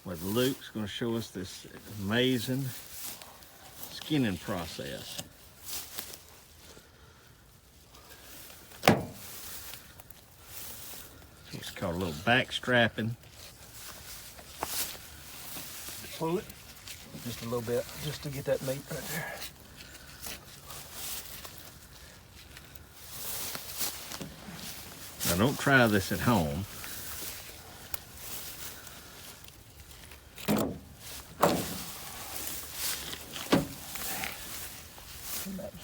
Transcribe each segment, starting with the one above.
where Luke's going to show us this amazing skinning process. It's called a little back strapping. Pull it just a little bit, just to get that meat right there. Now don't try this at home.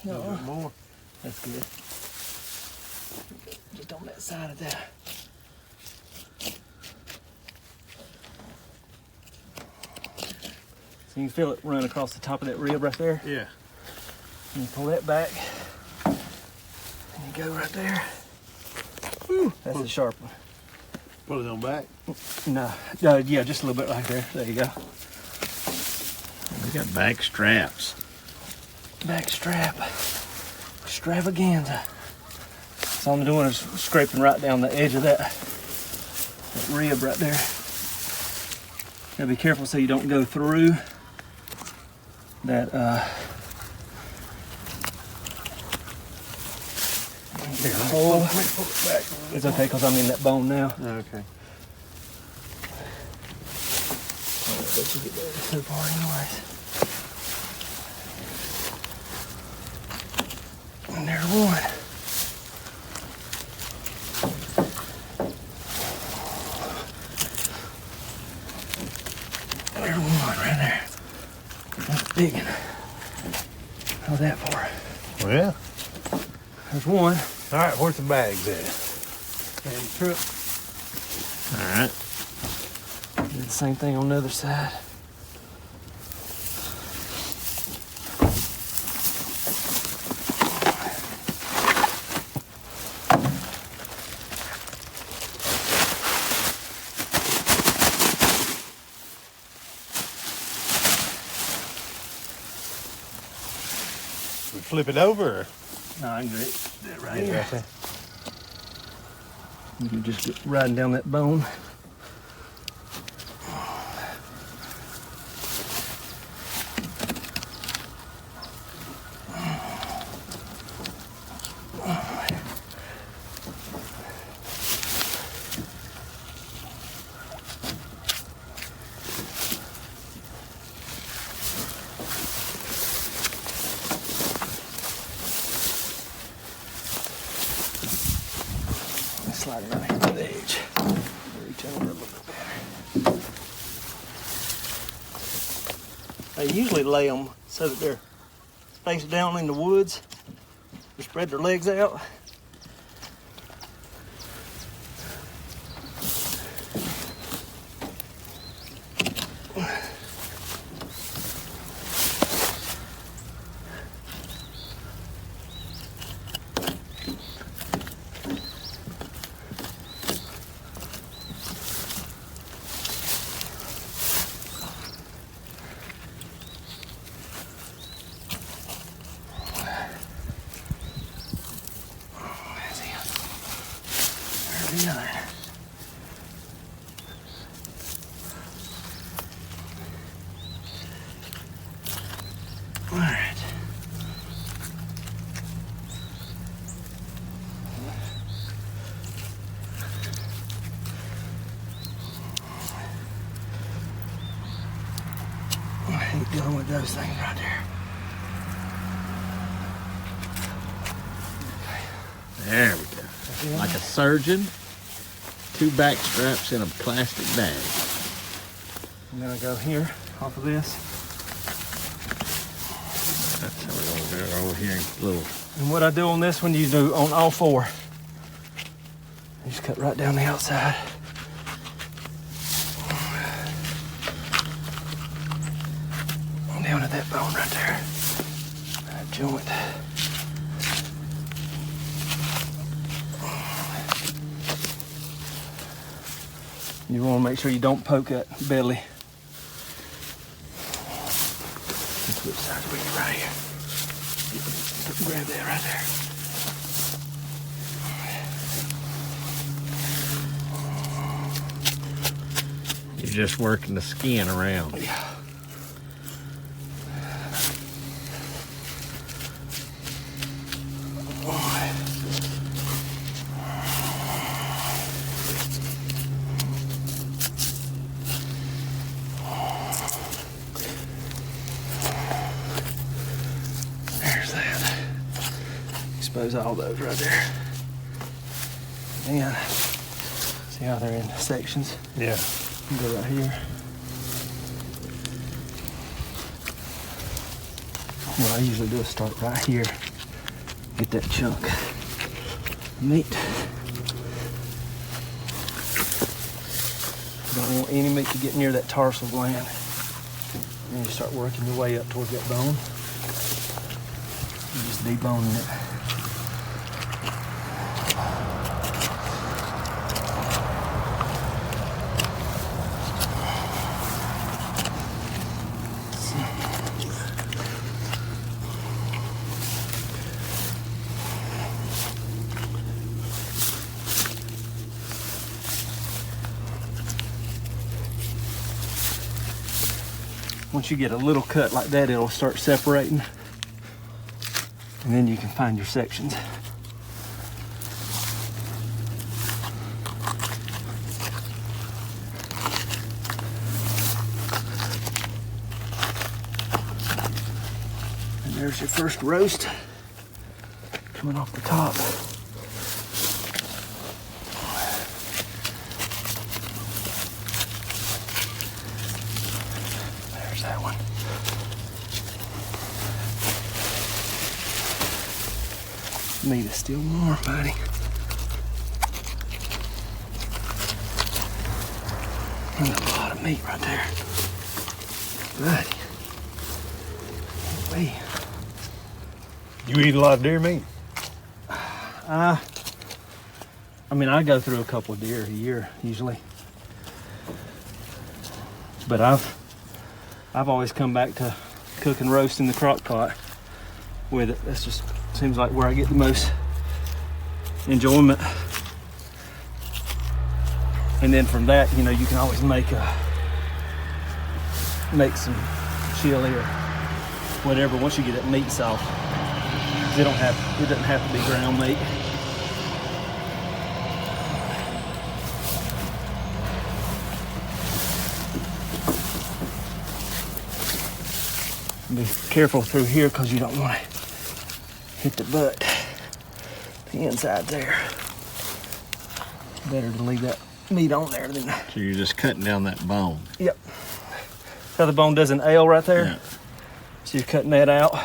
A little bit more. That's good. Just on that side of that. So you can feel it run across the top of that rib right there. Yeah. And you pull that back. And you go right there. Whew, that's the sharp one. Put it on back. No, yeah, just a little bit right there. There you go. We got back straps. Back strap. Extravaganza. So all I'm doing is scraping right down the edge of that rib right there. Gotta be careful so you don't go through that hole. Pull it back. It's okay because I'm in that bone now. Okay. I'll let you get there so far anyways. And there's one. There's one right there. That's a big one. How's that for? Well, yeah. There's one. All right, where's the bags at? And trip. All right. Do the same thing on the other side. We flip it over? Or? No, I can do it right here. You can just get riding down that bone. Slide it right here to the edge. Reach over a little bit better. I usually lay them so that they're face down in the woods. They spread their legs out. There's the other. All right. I hate dealing with those things right there. There we go. Like a surgeon, 2 back straps in a plastic bag. I'm gonna go here off of this. That's how we're gonna do it over here. Little. And what I do on this one, you do on all 4. You just cut right down the outside. Down at that bone right there. That joint. You want to make sure you don't poke that belly. Which side we get right here? Grab that right there. You just working the skin around. Yeah. There's that. Expose all those right there. And see how they're in sections? Yeah. Go right here. What I usually do is start right here. Get that chunk of meat. Don't want any meat to get near that tarsal gland. And you start working your way up towards that bone. And just deboning it. Once you get a little cut like that, it'll start separating. And then you can find your sections. And there's your first roast coming off the top. That one. Meat is still warm, buddy. And a lot of meat right there. Buddy. Wait. You eat a lot of deer meat? I mean, I go through a couple of deer a year usually. But I've always come back to cooking roast in the crock pot with it. That's just seems like where I get the most enjoyment. And then from that, you know, you can always make some chili or whatever once you get that meat soft. It doesn't have to be ground meat. Be careful through here because you don't want to hit the butt. The inside there. Better to leave that meat on there than. So you're just cutting down that bone. Yep. How the bone does an L right there. Yeah. So you're cutting that out.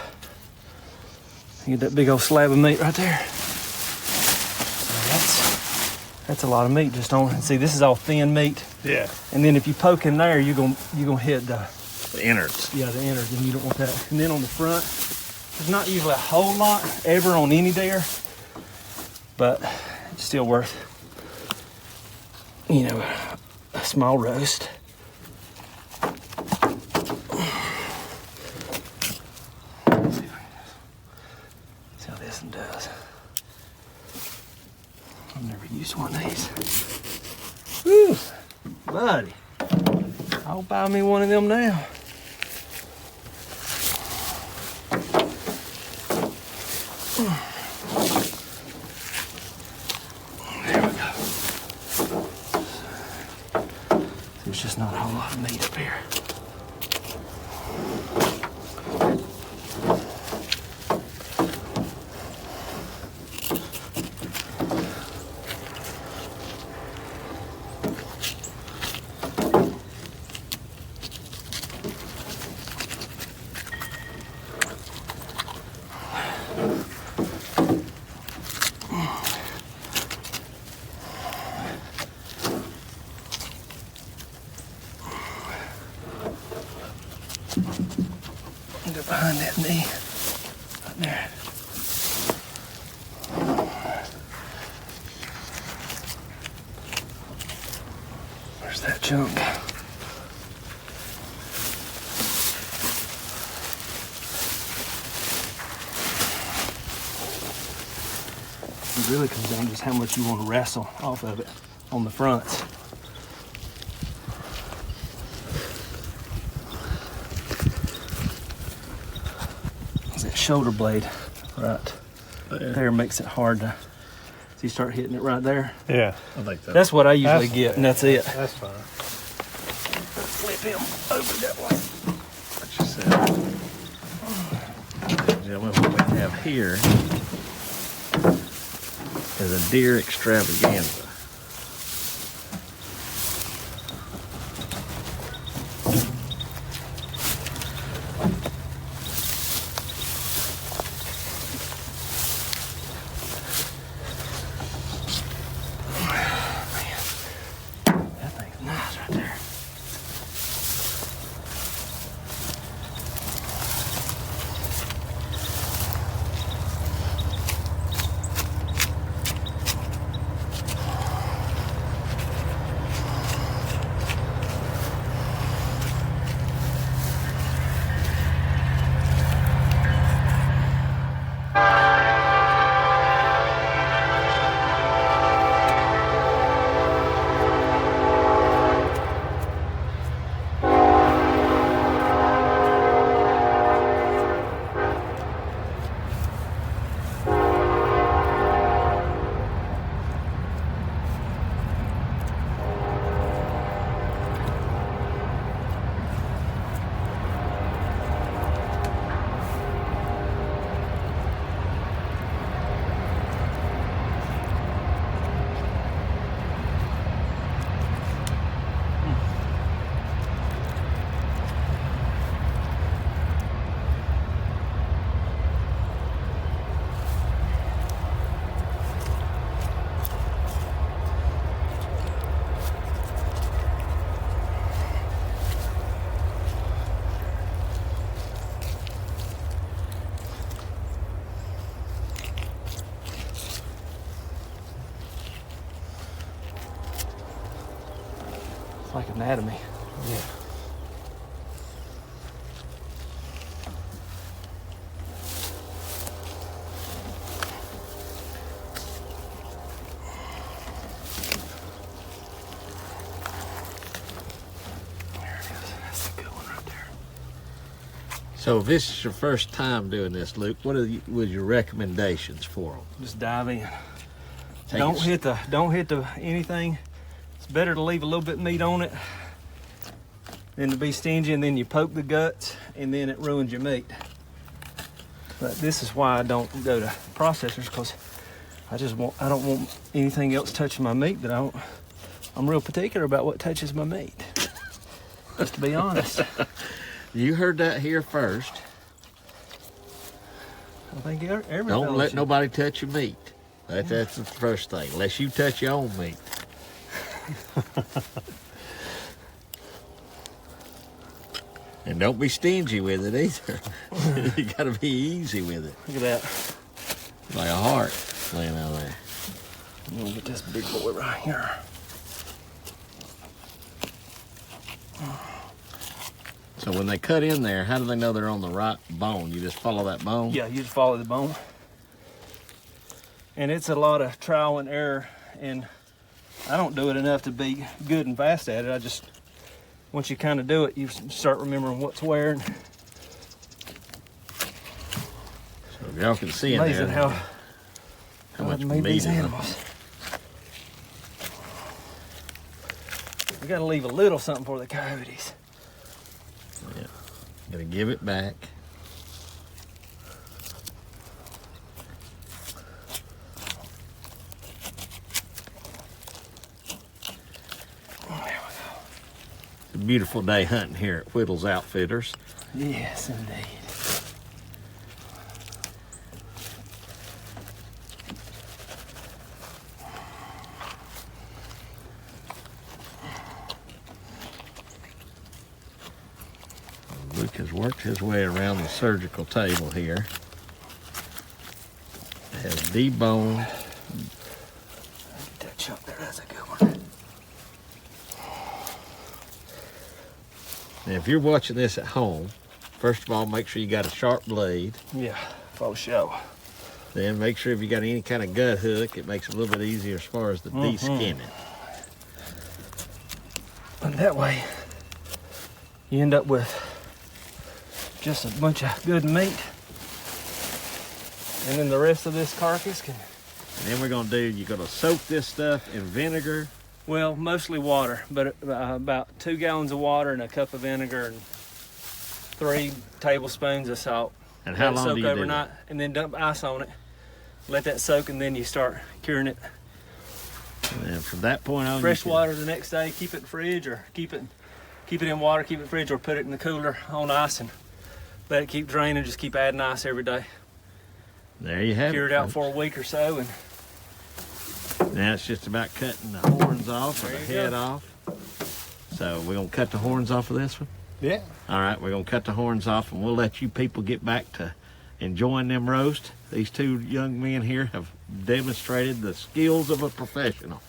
You get that big old slab of meat right there. So that's a lot of meat just on. And see, this is all thin meat. Yeah. And then if you poke in there, you're gonna hit the innards. Yeah, the innards, and you don't want that. And then on the front, there's not usually a whole lot ever on any deer, but it's still worth, you know, a small roast. See how this one does. I've never used one of these. Woo, buddy. I'll buy me one of them now. There we go. There's just not a whole lot of meat up here. Go behind that knee, right there. Where's that chunk? It really comes down to just how much you want to wrestle off of it on the fronts. shoulder blade right there makes it hard to. So you start hitting it right there. Yeah. I think That's what I usually get, and that's it. That's fine. Flip him over that way. what you said. Gentlemen, what we have here is a deer extravaganza. That thing's nice right there. It's like anatomy. Yeah. There it is. That's a good one right there. So if this is your first time doing this, Luke, what was your recommendations for them? Just dive in. Take Don't it- hit the anything. It's better to leave a little bit of meat on it than to be stingy and then you poke the guts and then it ruins your meat. But this is why I don't go to processors, because I don't want anything else touching my meat that I'm real particular about what touches my meat. Just to be honest. You heard that here first. I think every Don't fella let should- nobody touch your meat. That's the first thing, unless you touch your own meat. And don't be stingy with it either. You gotta be easy with it. Look at that. Like a heart laying out there. I'm gonna get this big boy right here. So when they cut in there, how do they know they're on the right bone? You just follow that bone? Yeah, you just follow the bone. And it's a lot of trial and error, and I don't do it enough to be good and fast at it. I just, once you kind of do it, you start remembering what's where. And So if y'all can see in amazing there how much God made meat these is in it. animals. We gotta leave a little something for the coyotes. Yeah. Gotta give it back. It's a beautiful day hunting here at Whittles Outfitters. Yes, indeed. Luke has worked his way around the surgical table here. Has deboned. Get that chunk there, that's a good one. Now, if you're watching this at home, first of all, make sure you got a sharp blade. Yeah, for sure. Then make sure if you got any kind of gut hook, it makes it a little bit easier as far as the deskinning. And that way, you end up with just a bunch of good meat And then the rest of this carcass can, And then you're gonna soak this stuff in vinegar. well, mostly water, but about 2 gallons of water and a cup of vinegar and 3 tablespoons of salt. And how Let it long soak do you do overnight, that? and then dump ice on it. Let that soak, and then you start curing it. And then from that point on, Fresh you can- water the next day. Keep it in the fridge, or keep it in water. Keep it in the fridge, or put it in the cooler on ice and let it keep draining. Just keep adding ice every day. There you have Cure it. it out folks. for a week or so, and Now it's just about cutting the horns off or the There you head go. off. So we're gonna cut the horns off of this one. Yeah. All right, we're gonna cut the horns off, and we'll let you people get back to enjoying them roast. These two young men here have demonstrated the skills of a professional.